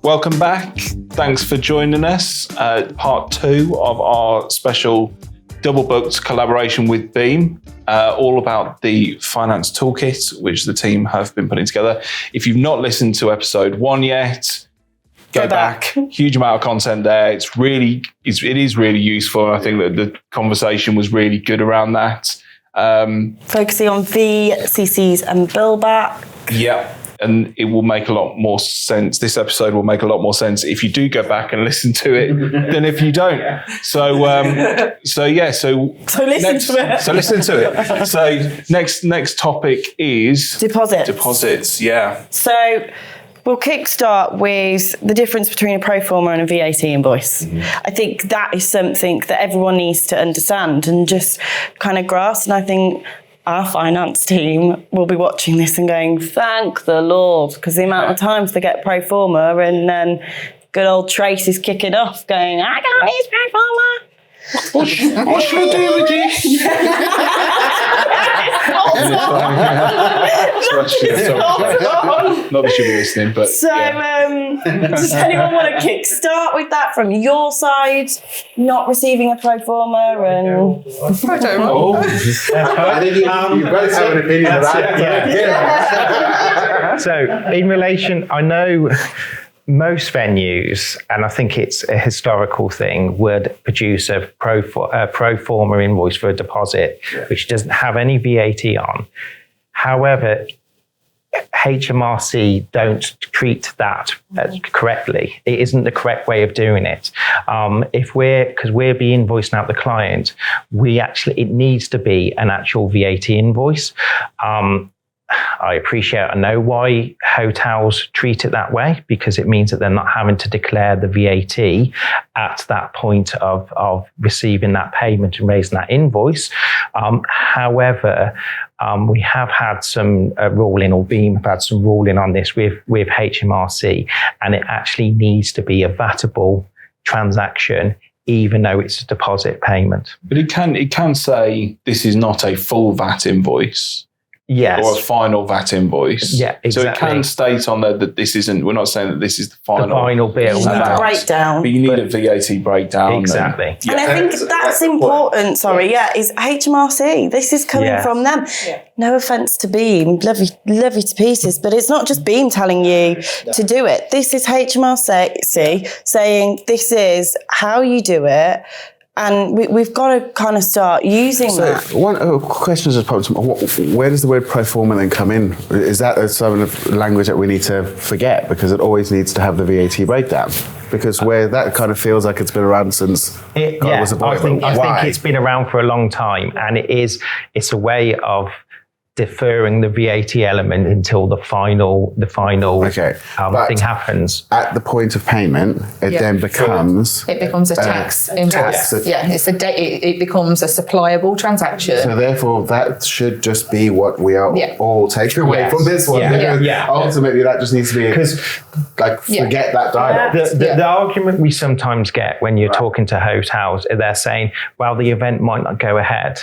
Welcome back. Thanks for joining us. Part 2 of our special double booked collaboration with Beam, all about the finance toolkit, which the team have been putting together. If you've not listened to episode 1 yet, go back. Huge amount of content there. It is really useful. I think that the conversation was really good around that. Focusing on VCCs and billback. Yeah. And it will make a lot more sense. This episode will make a lot more sense if you do go back and listen to it than if you don't. So listen to it. So next topic is deposits. Yeah. So we'll kickstart with the difference between a pro forma and a VAT invoice. I think that is something that everyone needs to understand and just kind of grasp. And I think our finance team will be watching this and going, thank the Lord, because the amount of times they get pro forma and then good old Trace is kicking off going, I can't use pro forma. What should I do with this? Not that she'll be listening, but so does anyone want to kickstart with that from your side? Not receiving a pro forma and I don't know. I think you both have an opinion of that. So in relation, I know most venues, and I think it's a historical thing, would produce a pro forma invoice for a deposit, which doesn't have any VAT on. However, HMRC don't treat that correctly. It isn't the correct way of doing it. Because we're being invoicing out the client, it needs to be an actual VAT invoice. I know why hotels treat it that way, because it means that they're not having to declare the VAT at that point of receiving that payment and raising that invoice. However, we have had some ruling, or Beam have had some ruling on this with HMRC, and it actually needs to be a VATable transaction, even though it's a deposit payment. But it can say this is not a full VAT invoice. Yes. Or a final VAT invoice. Yeah, exactly. So it can state on there that this isn't, we're not saying that this is the final bill. You need a breakdown. But you need a VAT breakdown. Exactly. And I think that's important, is HMRC. This is coming from them. Yeah. No offence to Beam, love you to pieces, but it's not just Beam telling you to do it. This is HMRC saying this is how you do it. And we've got to kind of start using that. One question is, where does the word pro forma then come in? Is that some of the language that we need to forget? Because it always needs to have the VAT breakdown. Because where that kind of feels like it's been around since God was a boy. I think it's been around for a long time, and it's a way of deferring the VAT element until the final thing happens. At the point of payment, it then becomes... It becomes a tax invoice. It becomes a supplyable transaction. So therefore, that should just be what we are all taking away from this one. Ultimately, that just needs to be... forget that dialogue. The argument we sometimes get when you're talking to hotels, they're saying, well, the event might not go ahead.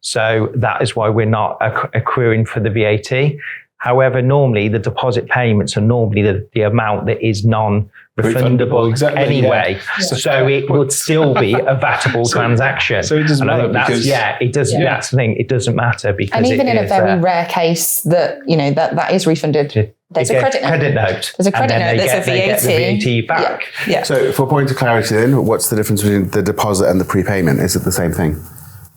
So that is why we're not accruing for the VAT. However, normally the deposit payments are normally the amount that is non-refundable anyway. Yeah. So it would still be a VATable transaction. So it doesn't matter because... it doesn't. Yeah. That's the thing. It doesn't matter because... And even in a very rare case that, that is refunded, there's a credit note. There's a credit note that's a VAT. They get the VAT back. Yeah. So for point of clarity then, what's the difference between the deposit and the prepayment? Is it the same thing?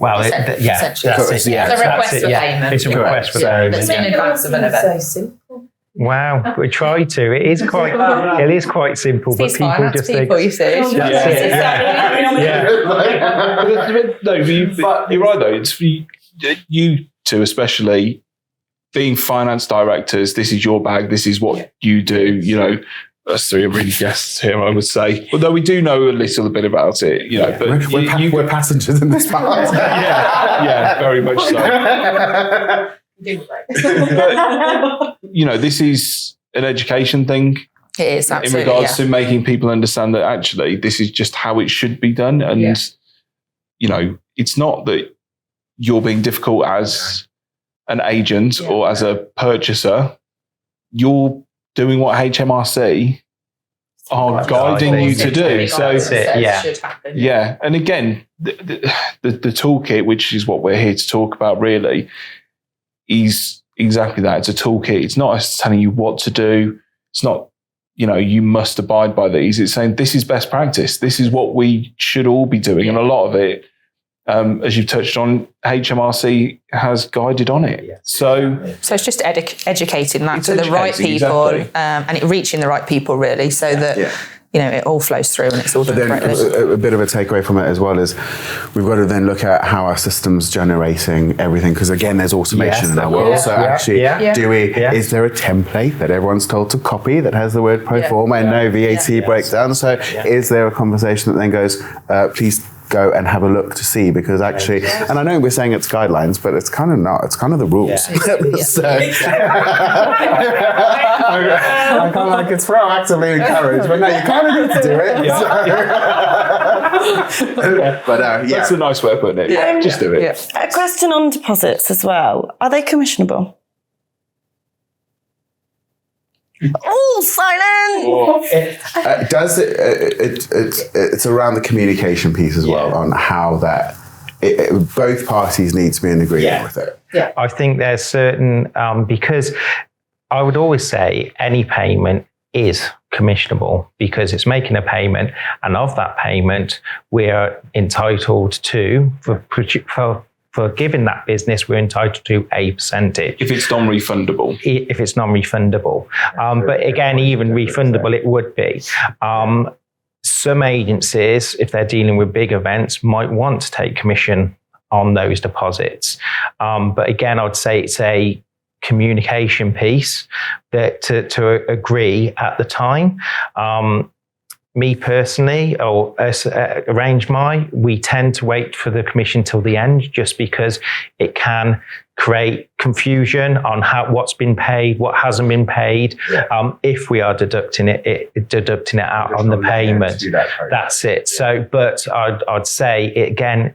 Well, essentially. It's a request for payment. It's a request for payment. It's in advance of an event. Wow, we try to. It is quite simple, but people just think. You see. No, you're right though. It's you two especially being finance directors. This is your bag. This is what you do. Us three are really guests here, I would say. Although we do know a little bit about it, But we're passengers in this part. very much so. But, this is an education thing. It is, absolutely. In regards to making people understand that actually this is just how it should be done. And, it's not that you're being difficult as an agent or as a purchaser. You're doing what HMRC are guiding you to do. So yeah. And again, the toolkit, which is what we're here to talk about, really, is exactly that. It's a toolkit. It's not us telling you what to do. It's not, you must abide by these. It's saying this is best practice. This is what we should all be doing. And a lot of it, as you've touched on, HMRC has guided on it. Yeah. So it's just educating that to the right people, exactly. And it reaching the right people, really, so that it all flows through and it's all done correctly. A bit of a takeaway from it as well is we've got to then look at how our system's generating everything, because again, there's automation in our world. So actually, is there a template that everyone's told to copy that has the word pro forma and no VAT breakdown? So is there a conversation that then goes, please go and have a look to see, because actually, and I know we're saying it's guidelines, but it's kind of not. It's kind of the rules. So, I kind of it's proactively encouraged, but no, you kind of need to do it. But that's a nice way of putting it. Just do it. A question on deposits as well. Are they commissionable? Oh, silent! Does it's around the communication piece as well, on how that both parties need to be in agreement with it. Yeah, I think there's certain because I would always say any payment is commissionable because it's making a payment, and of that payment we're entitled to for giving that business, we're entitled to a percentage. If it's non-refundable. If it's non-refundable. But again, even refundable, it would be. Some agencies, if they're dealing with big events, might want to take commission on those deposits. But again, I'd say it's a communication piece that to agree at the time. Me personally, or we tend to wait for the commission till the end, just because it can create confusion on what's been paid, what hasn't been paid. If we are deducting it out on the payment, that's it. So, but I'd say it again.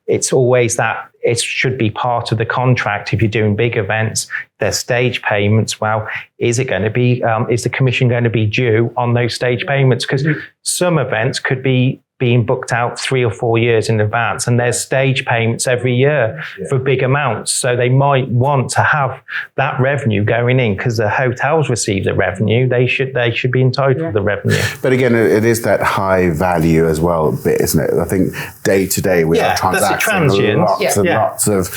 It's always that it should be part of the contract. If you're doing big events, there's stage payments. Well, is it going to be? Is the commission going to be due on those stage payments? Because some events could be being booked out 3 or 4 years in advance, and there's stage payments every year for big amounts. So they might want to have that revenue going in because the hotels receive the revenue. They should be entitled to the revenue. But again, it is that high value as well bit, isn't it? I think day to day we have transactions, lots and lots of.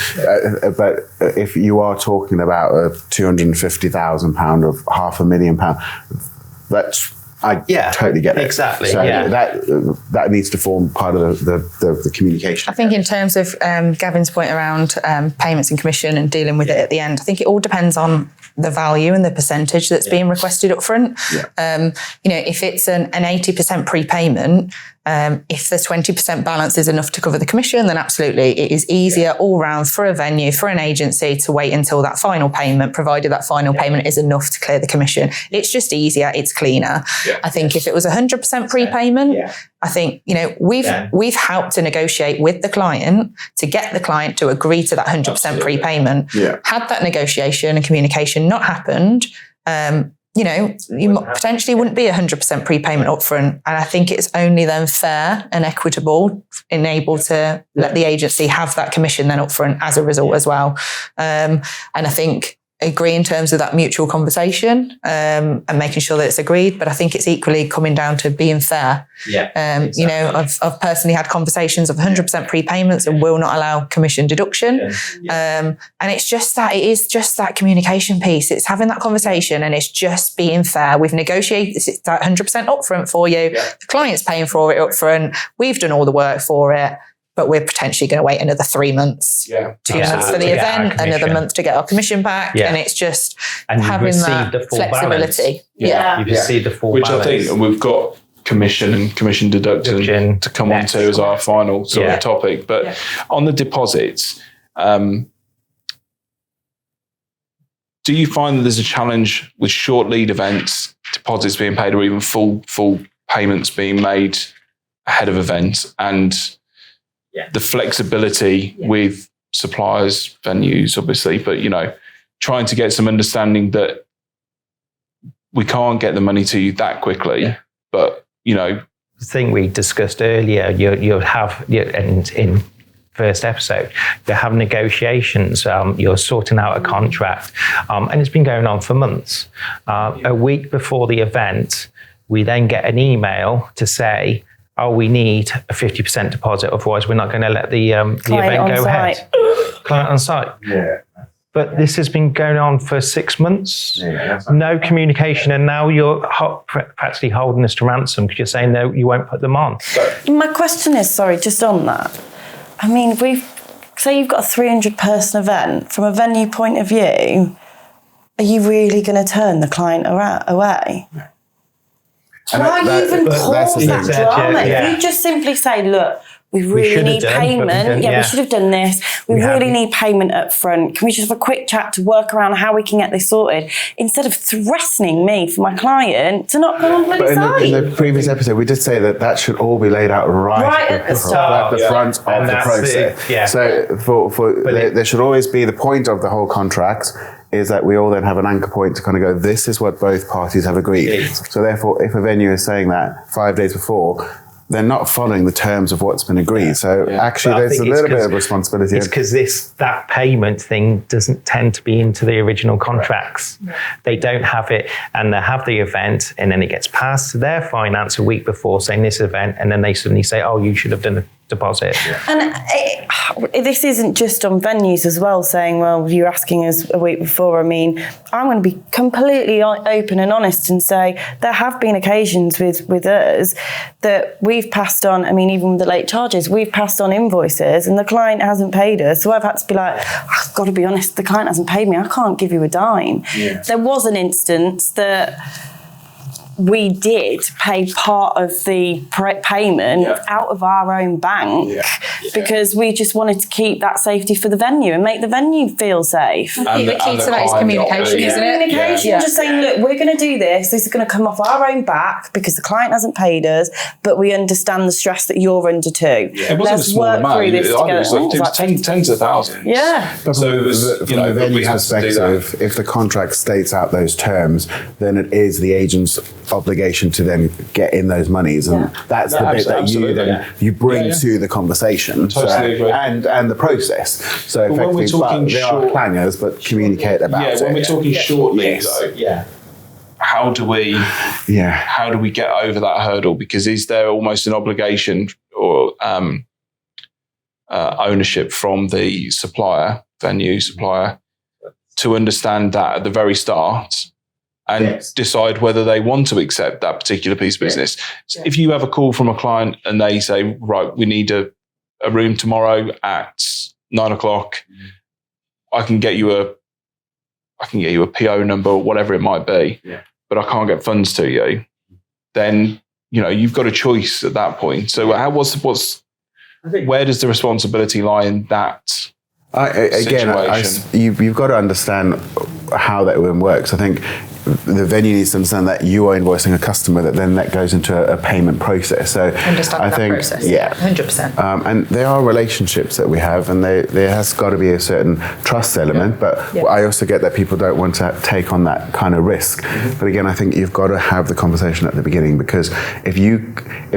But if you are talking about a £250,000 of £500,000, that's. I totally get it. Exactly. So that needs to form part of the communication. I think in terms of Gavin's point around payments and commission and dealing with it at the end, I think it all depends on the value and the percentage that's being requested up front. If it's an 80% prepayment, if the 20% balance is enough to cover the commission, then absolutely it is easier all round for a venue, for an agency to wait until that final payment, provided that final payment is enough to clear the commission. It's just easier, it's cleaner. I think if it was 100% prepayment, I think, we've helped to negotiate with the client to get the client to agree to that 100% prepayment. Had that negotiation and communication not happened, you potentially wouldn't be 100% prepayment upfront. And I think it's only then fair and equitable and able to let the agency have that commission then upfront as a result as well. And I think agree in terms of that mutual conversation and making sure that it's agreed. But I think it's equally coming down to being fair. Exactly. I've personally had conversations of 100% prepayments and will not allow commission deduction. And it is just that communication piece. It's having that conversation and it's just being fair. We've negotiated it's that 100% upfront for you. The client's paying for it upfront. We've done all the work for it. But we're potentially going to wait another 3 months, 2 months for the event, another month to get our commission back. And it's just having that flexibility. You've received the full balance. Which I think we've got commission and commission deduction to come on to as our final sort of topic. But on the deposits, do you find that there's a challenge with short lead events, deposits being paid, or even full payments being made ahead of events, and the flexibility with suppliers, venues, obviously, but trying to get some understanding that we can't get the money to you that quickly. The thing we discussed earlier, you'll have in first episode, you have negotiations, you're sorting out a contract, and it's been going on for months. A week before the event, we then get an email to say, oh, we need a 50% deposit, otherwise we're not going to let the event go ahead. Client on site. Yeah. But this has been going on for 6 months. Yeah. No communication, and now you're practically holding us to ransom because you're saying no, you won't put them on. My question is, sorry, just on that. I mean, say you've got a 300-person event. From a venue point of view, are you really going to turn the client away? Why even cause that drama? If you just simply say, look, we really need payment. We should have done this. We really need payment up front. Can we just have a quick chat to work around how we can get this sorted? Instead of threatening me for my client to not go on bloody site. In the previous episode, we did say that should all be laid out right at the start. At the front of the process. So there should always be the point of the whole contract is that we all then have an anchor point to kind of go, this is what both parties have agreed. So therefore, if a venue is saying that 5 days before, they're not following the terms of what's been agreed. So actually, there's a little bit of responsibility. It's because that payment thing doesn't tend to be into the original contracts. Right. They don't have it, and they have the event, and then it gets passed to their finance a week before saying this event, and then they suddenly say, oh, you should have done a deposit. And this isn't just on venues as well, saying, well, you're asking us a week before. I mean, I'm going to be completely open and honest and say there have been occasions with us that we've passed on, I mean, even with the late charges, we've passed on invoices and the client hasn't paid us. So I've had to be like, I've got to be honest, the client hasn't paid me. I can't give you a dime. Yeah. There was an instance that we did pay part of the payment out of our own bank because we just wanted to keep that safety for the venue and make the venue feel safe. I think the key to that is communication, isn't it? Communication, just saying, look, we're going to do this. This is going to come off our own back because the client hasn't paid us, but we understand the stress that you're under too. Yeah. It wasn't a small amount. Through this together. It was tens of thousands. Yeah. But so from the venue's perspective, if the contract states out those terms, then it is the agent's obligation to then get in those monies, and that's the bit that you bring to the conversation. Totally agree. And the process. So when we're talking they are clangers, but communicate about it. When we're talking shortly, though, how do we get over that hurdle? Because is there almost an obligation or ownership from the venue supplier, to understand that at the very start and decide whether they want to accept that particular piece of business? So if you have a call from a client and they say, right, we need a room tomorrow at 9:00, I can get you a PO number or whatever it might be, but I can't get funds to you, then you've got a choice at that point. So where does the responsibility lie in that? You've got to understand how that works. I think the venue needs to understand that you are invoicing a customer, that goes into a payment process. So understand that process. 100%. And there are relationships that we have, and there has got to be a certain trust element. But I also get that people don't want to take on that kind of risk. Mm-hmm. But again, I think you've got to have the conversation at the beginning, because if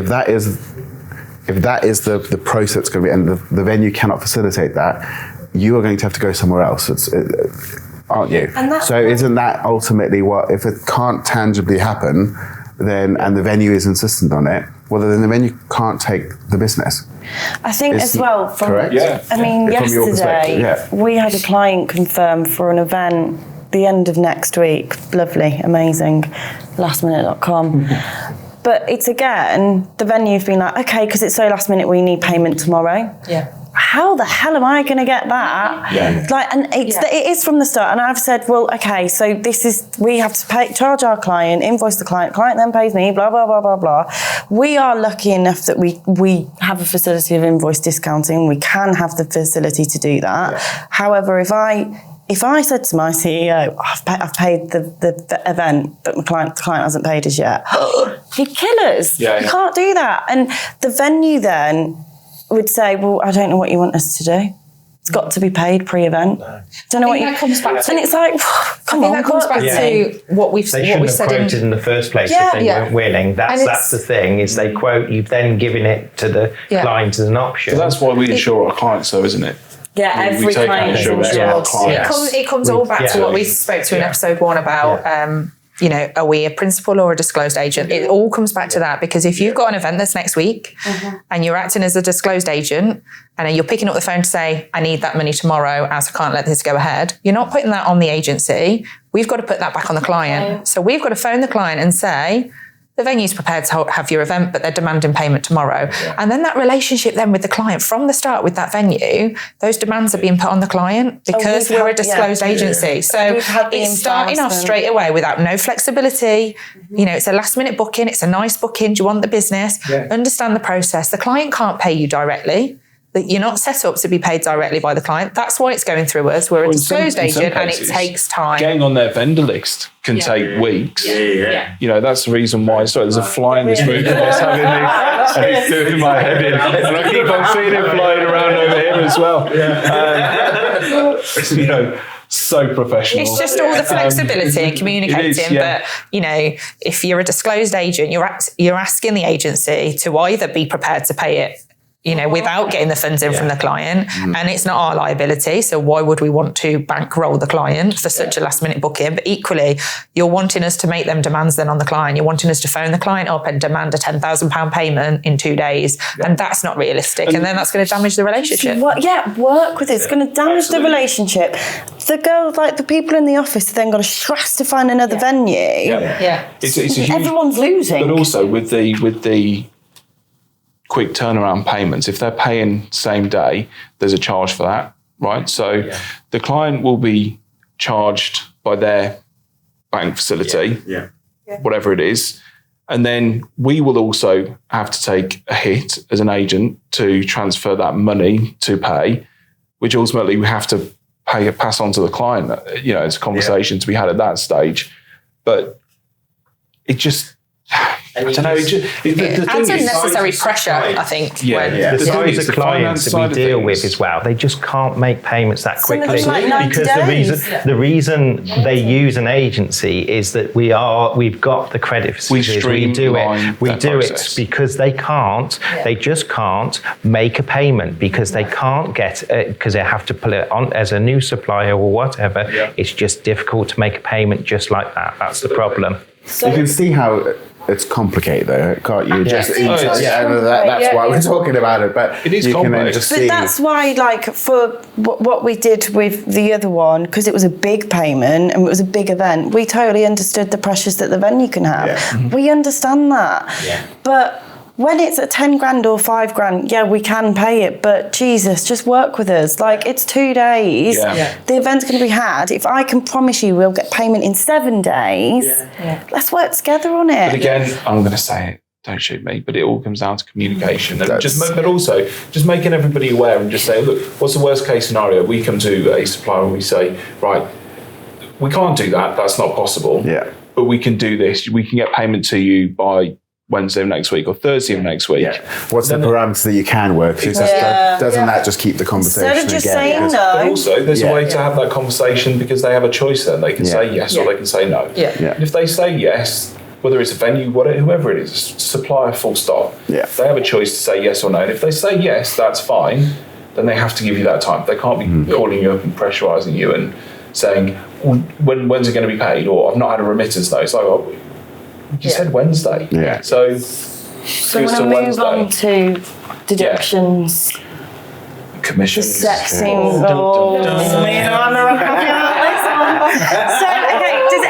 that is the process that's going to be, and the venue cannot facilitate that, you are going to have to go somewhere else. Aren't you? So isn't that ultimately what, if it can't tangibly happen, then, and the venue is insistent on it, well, then the venue can't take the business. I think as well, correct? Yesterday, we had a client confirm for an event the end of next week. Lovely, amazing, lastminute.com. But it's again, the venue have been like, okay, because it's so last minute, we need payment tomorrow. Yeah. How the hell am I going to get that? It is from the start. And I've said, well, okay, so we have to charge our client, invoice the client then pays me, blah, blah, blah, blah, blah. We are lucky enough that we have a facility of invoice discounting. We can have the facility to do that. Yeah. However, if I said to my CEO, I've paid the event, but the client hasn't paid us yet, he'd kill us. You can't do that. And the venue then would say, well, I don't know what you want us to do. It's got to be paid pre-event. Don't know what that comes back to. And it's like, come on, that comes back to what we've They what shouldn't we have said quoted in the first place if they weren't willing. That's the thing, is they quote, you've then given it to the client as an option. So that's why we insure our clients, though, isn't it? Yeah, every take client is insurance insured. for our clients. It comes all back to what we spoke to in episode 1 about. Are we a principal or a disclosed agent? It all comes back to that, because if you've got an event that's next week and you're acting as a disclosed agent and you're picking up the phone to say, I need that money tomorrow as I can't let this go ahead, you're not putting that on the agency. We've got to put that back on the client. So we've got to phone the client and say, the venue's prepared to have your event, but they're demanding payment tomorrow. And then that relationship then with the client from the start with that venue, those demands are being put on the client because we're a disclosed agency. So it's starting off straight away without no flexibility. It's a last minute booking. It's a nice booking. Do you want the business? Understand the process. The client can't pay you directly. That you're not set up to be paid directly by the client. That's why it's going through us. We're a disclosed agent, and it takes time. Getting on their vendor list can take weeks. That's the reason why. So there's a fly in this room. And it's doing my head in. And I keep on seeing it flying around over here as well. So professional. It's just all the flexibility and communicating. But if you're a disclosed agent, you're asking the agency to either be prepared to pay it, without getting the funds in from the client, and it's not our liability. So why would we want to bankroll the client for such a last minute booking? But equally, you're wanting us to make them demands then on the client. You're wanting us to phone the client up and demand a £10,000 payment in 2 days, and that's not realistic. And then that's going to damage the relationship. Work with it. It's going to damage the relationship. The girls, like the people in the office, then got to stress to find another venue. It's a huge, everyone's losing. But also with the quick turnaround payments, if they're paying same day, there's a charge for that, right? So the client will be charged by their bank facility, whatever it is, and then we will also have to take a hit as an agent to transfer that money to pay, which ultimately we have to pass on to the client. It's a conversation to be had at that stage, but it just. I don't know. It adds unnecessary pressure, I think. The size of clients that we deal with as well, they just can't make payments that quickly, because the reason they use an agency is that we've got the credit facilities. We do it because they just can't make a payment, because they can't get because they have to put it on as a new supplier or whatever. It's just difficult to make a payment just like that. That's the problem. So you can see how it's complicated, though, can't you? That's why we're talking about it. But it is complicated. But that's why, for what we did with the other one, because it was a big payment and it was a big event, we totally understood the pressures that the venue can have. We understand that. But when it's at 10 grand or 5 grand, we can pay it, but Jesus, just work with us. It's 2 days. The event's going to be had. If I can promise you we'll get payment in 7 days, let's work together on it. But again, I'm going to say it, don't shoot me, but it all comes down to communication. And but also just making everybody aware and just say, look, what's the worst case scenario? We come to a supplier and we say, right, we can't do that. That's not possible. But we can do this. We can get payment to you by Wednesday of next week or Thursday of next week. What's the parameters that you can work to? Doesn't that just keep the conversation Instead of just again? saying no. But also, there's a way to have that conversation, because they have a choice then. They can say yes or they can say no. And if they say yes, whether it's a venue, whoever it is, supplier, full stop, they have a choice to say yes or no. And if they say yes, that's fine, then they have to give you that time. They can't be calling you up and pressurising you and saying, when's it going to be paid? Or I've not had a remittance though. It's like, you said Wednesday. So we're going to move on to deductions. Commissions. The sex involved. Does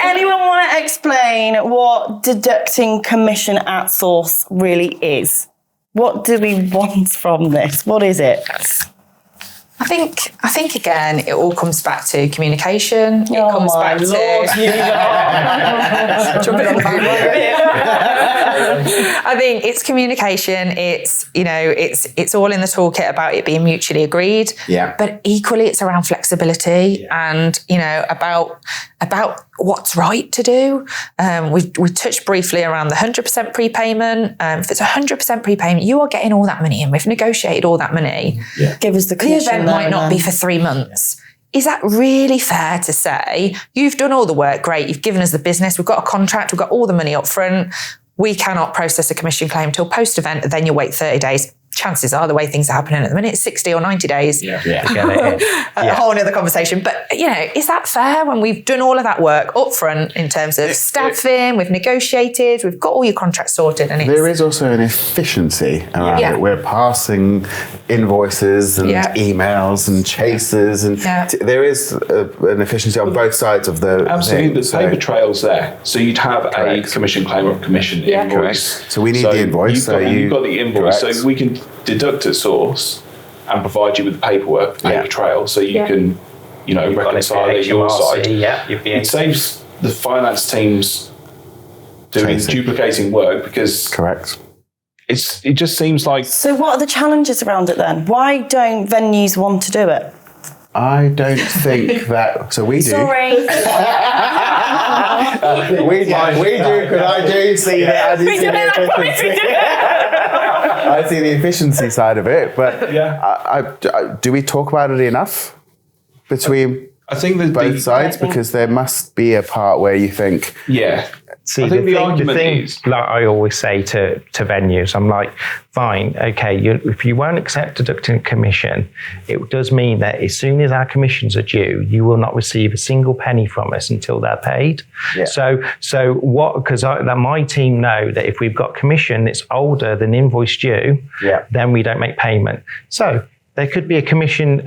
anyone want to explain what deducting commission at source really is? What do we want from this? What is it? I think again, it all comes back to communication. It comes back to jumping on the bandwagon. I think it's communication. It's all in the toolkit about it being mutually agreed. Yeah. But equally, it's around flexibility and about what's right to do. We touched briefly around the 100% prepayment. If it's 100% prepayment, you are getting all that money in. We've negotiated all that money. Yeah. Give us the commission. The event might not be for 3 months. Is that really fair to say? You've done all the work, great. You've given us the business. We've got a contract. We've got all the money up front. We cannot process a commission claim until post-event. Then you'll wait 30 days. Chances are, the way things are happening at the minute, 60 or 90 days. Yeah. A whole other conversation. But, is that fair when we've done all of that work up front in terms of staffing, we've negotiated, we've got all your contracts sorted? And there is also an efficiency around it. We're passing invoices and emails and chases. And there is an efficiency on both sides of the Absolutely. thing. The paper trail's there. So you'd have a commission claim or a commission invoice. So we need the invoice. You've got the invoice. So we can deduct at source and provide you with the paperwork, paper trail, so you can, reconcile it your side. It saves the finance teams duplicating work because it just seems like. So what are the challenges around it then? Why don't venues want to do it? I don't think that. So we do. Sorry. we do because I do see that. I see the efficiency side of it, but do we talk about it enough between both sides? Because there must be a part where you think, See, I think the thing is, like I always say to venues, I'm like, fine, okay, if you won't accept deducting a commission, it does mean that as soon as our commissions are due, you will not receive a single penny from us until they're paid. Yeah. So what? Because my team know that if we've got commission that's older than invoice due, then we don't make payment. So there could be a commission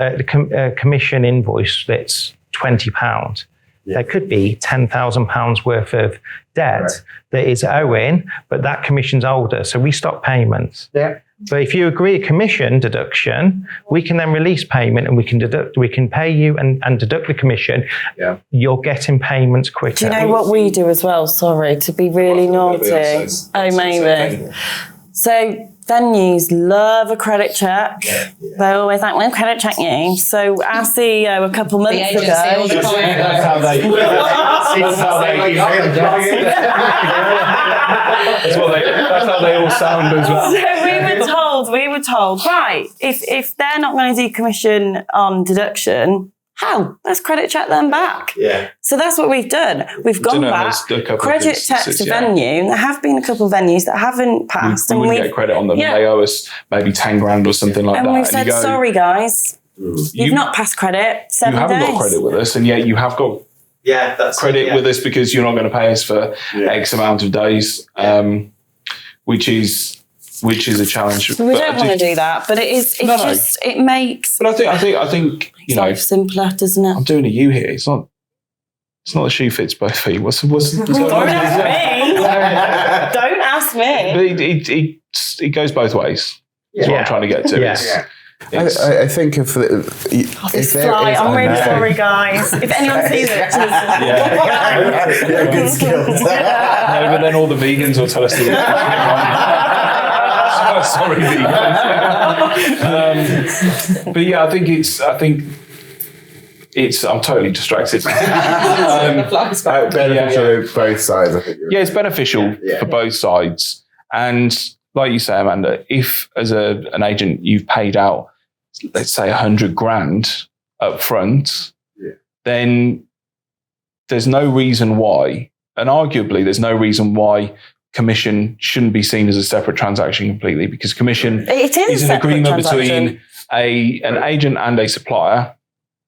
invoice that's £20. There could be £10,000 worth of debt that is owing, but that commission's older, so we stop payments. Yeah. But if you agree a commission deduction, we can then release payment and we can pay you and deduct the commission. Yeah. You're getting payments quicker. Do you know what we do as well? Sorry, to be really naughty. Maybe. So venues love a credit check. They always like, we'll credit check you. So our CEO a couple months ago. That's how they all sound as well. So we were told, right, if they're not going to do commission on deduction, how? Let's credit check them back. Yeah. So that's what we've done. We've gone back, credit checked a venue. There have been a couple of venues that haven't passed. We wouldn't get credit on them. They owe us maybe 10 grand or something like that. And we've said, sorry guys, you've not passed credit 7 days. You haven't got credit with us, and yet you have got credit with us because you're not going to pay us for X amount of days, which is a challenge. We don't want to do that, but it makes. But I think life simpler, doesn't it? I'm doing a U here. It's not the shoe fits both feet. What's don't ask me. Don't ask me. It goes both ways. That's what I'm trying to get to. I think if I'm really sorry, guys. If anyone sees it, good skills. No, but then all the vegans will tell us sorry, vegans. But yeah, I think it's. I'm totally distracted. Beneficial for both sides. I think. It's beneficial for both sides, and like you say, Amanda, if as an agent you've paid out, let's say 100 grand up front, then there's no reason why, and arguably there's no reason why commission shouldn't be seen as a separate transaction completely, because commission is an agreement between an agent and a supplier.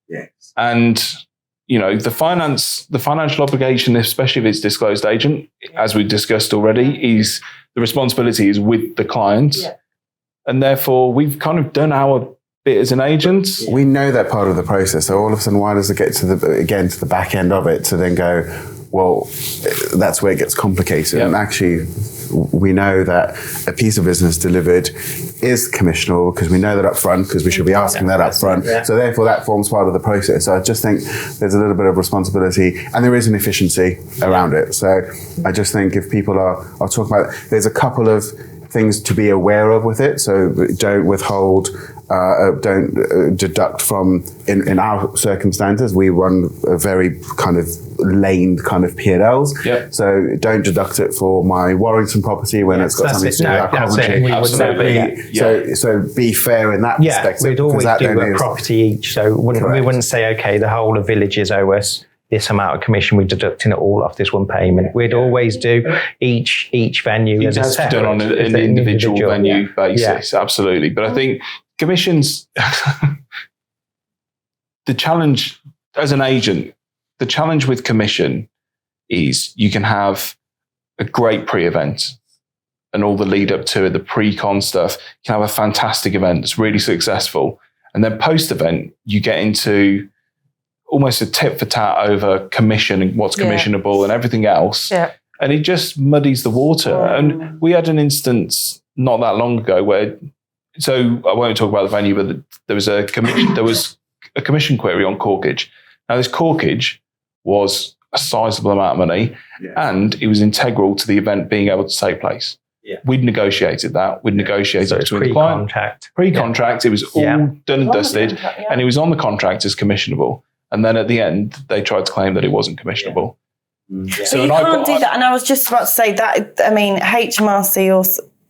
Yes. And the financial obligation, especially if it's disclosed agent, as we discussed already, is the responsibility is with the client. Yeah. And therefore we've kind of done our bit as an agent. We know that part of the process. So all of a sudden, why does it get to the back end of it to then go, well, that's where it gets complicated. Yep. And actually, we know that a piece of business delivered is commissionable because we know that up front, because we should be asking that up front. Yeah. So therefore, that forms part of the process. So I just think there's a little bit of responsibility, and there is an efficiency around it. So I just think if people are talking about it, there's a couple of things to be aware of with it. So don't withhold, don't deduct from, in our circumstances, we run a very kind of laned kind of P&Ls. Yep. So don't deduct it for my Warrington property when it's got something to do with our Coventry. So be fair in that perspective. We'd always do a property each. So we wouldn't say, okay, the whole of villages owe us this amount of commission, we're deducting it all off this one payment. We'd always do each venue. It has to be done on an individual venue basis, absolutely. But I think commissions, the challenge as an agent, the challenge with commission is you can have a great pre-event and all the lead up to it, the pre-con stuff. You can have a fantastic event that's really successful. And then post-event, you get into almost a tit for tat over commission and what's commissionable and everything else. Yeah. And it just muddies the water. And we had an instance not that long ago where, so I won't talk about the venue, but there was a commission query on corkage. Now this corkage was a sizable amount of money and it was integral to the event being able to take place. Yeah. We'd negotiated that. We'd negotiated between the client. Pre-contract. It was all done and dusted and it was on the contract as commissionable. And then at the end, they tried to claim that it wasn't commissionable. Yeah. So you can't do that. And I was just about to say that, I mean, HMRC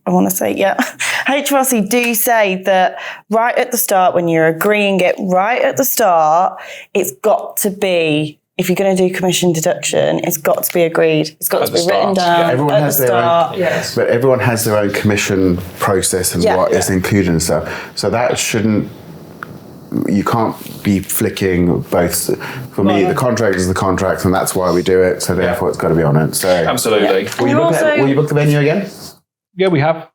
HMRC do say that right at the start, when you're agreeing it right at the start, it's got to be, if you're going to do commission deduction, it's got to be agreed. It's got to be written down everyone at has the start. But everyone has their own commission process and what is included and stuff. So that shouldn't, you can't be flicking both. For me, the contract is the contract, and that's why we do it. So therefore, it's got to be on it. So absolutely. Yeah. Will you book the venue again? Yeah, we have.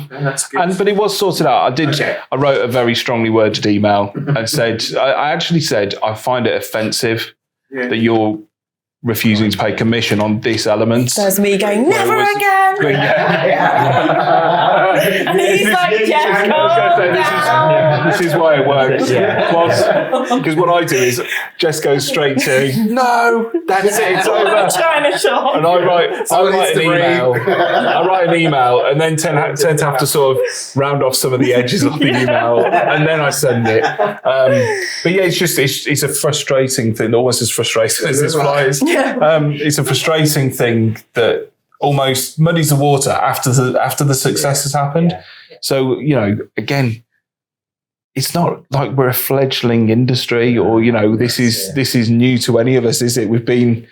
That's good. But it was sorted out. I wrote a very strongly worded email and said, I actually said, I find it offensive that you're refusing to pay commission on this element. There's me going, never again. And he's like, Jeff, this is why it works. Because what I do is Jess goes straight to, no, that's it, it's over. China shop. And I write an email. I write an email and then tend to have to sort of round off some of the edges of the email and then I send it. But yeah, it's a frustrating thing, almost as frustrating as this flies. It's a frustrating thing that almost muddies the water after the success has happened. So, again, it's not like we're a fledgling industry or, this is new to any of us, is it? We've been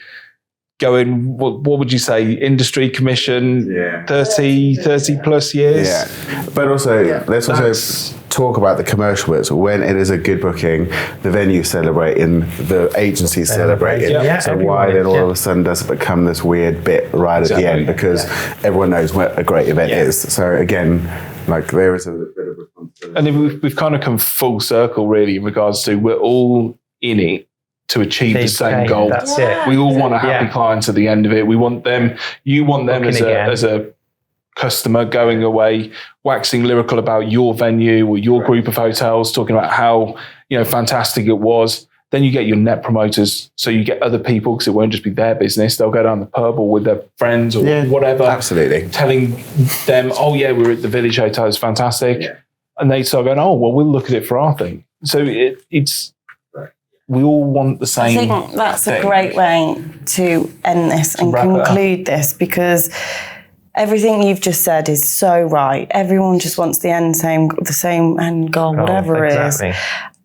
going, what would you say, industry commission, 30 plus years? Yeah. But also, let's also talk about the commercial bits. When it is a good booking, the venue celebrating, the agency celebrating. So why then all of a sudden does it become this weird bit right at the end? Because everyone knows what a great event is. So again, like there is a bit of responsibility. And we've kind of come full circle really in regards to we're all in it to achieve the same goal. That's it. We all want a happy client at the end of it. We want them, you want them as a customer going away, waxing lyrical about your venue or your group of hotels, talking about how, fantastic it was. Then you get your net promoters. So you get other people, because it won't just be their business. They'll go down the pub or with their friends or whatever. Absolutely. Telling them, we're at the Village Hotel, it's fantastic. Yeah. And they start going, we'll look at it for our thing. So it's, we all want the same. I think that's a great way to end this and conclude this, because everything you've just said is so right. Everyone just wants the same end goal, whatever it is.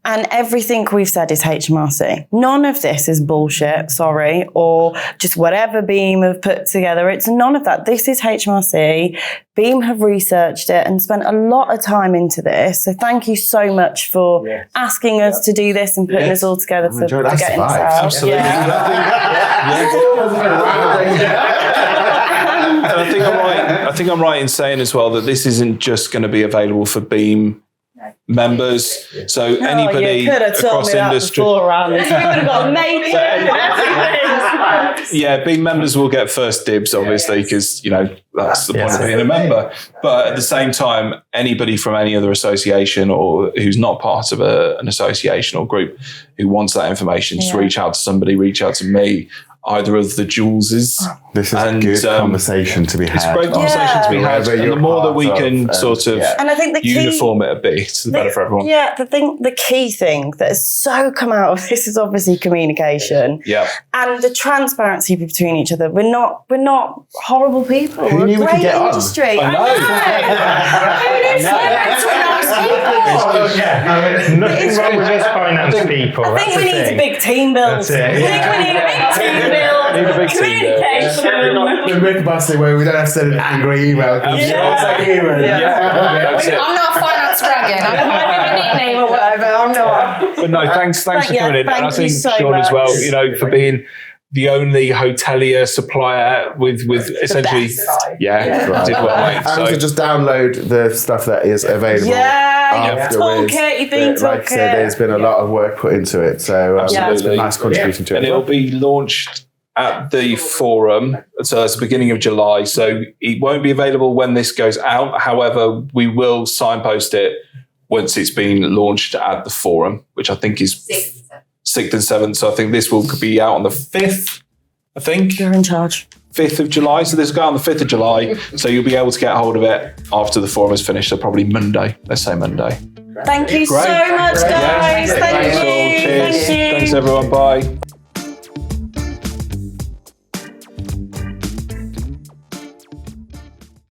And everything we've said is HMRC. None of this is bullshit, sorry, or just whatever Beam have put together. It's none of that. This is HMRC. Beam have researched it and spent a lot of time into this. So thank you so much for asking us to do this and putting us all together to get this out. Absolutely. And I think I'm right in saying as well that this isn't just going to be available for Beam members. So anybody you could have told across me that industry. beforehand. We would have got made. Yeah, being members will get first dibs, obviously, because that's the point of being a member. But at the same time, anybody from any other association or who's not part of an association or group who wants that information, just reach out to somebody, reach out to me. Either of the Juleses. This is a good conversation to be had. It's a great conversation to be had. And the more that we can sort of and I think the uniform it a bit, the better for everyone. Yeah, the key thing that has so come out of this is obviously communication. Yeah. And the transparency between each other. We're not horrible people. Who We're knew a we could great get on? industry. I know. Who knew finance were nice people? Nothing wrong with us finance people. I think we need a big team build. That's it, I think we need a big team build. Need a big team build. Communication. The myth busting where we don't have to send an angry email. Yeah. That's it. I'm not finance dragon. I'm not a nickname or whatever. I'm not. But no, thanks for coming in. And I thank you think so Sean as much. well, for being the only hotelier supplier with essentially, did well. And to just download the stuff that is available. Yeah, afterwards. toolkit, you've been Like I said, there's been a lot of work put into it. So it's been a nice contribution to it. And it'll be launched at the forum. So it's the beginning of July. So it won't be available when this goes out. However, we will signpost it once it's been launched at the forum, which I think is 6th and 7th. So I think this will be out on the 5th, I think. You're in charge. 5th of July. So this will go on the 5th of July. So you'll be able to get hold of it after the forum is finished. So probably Monday. Let's say Monday. Thank you so Great. much, guys. Thank Thanks you. all. Cheers. Thank you. Thanks everyone. Bye.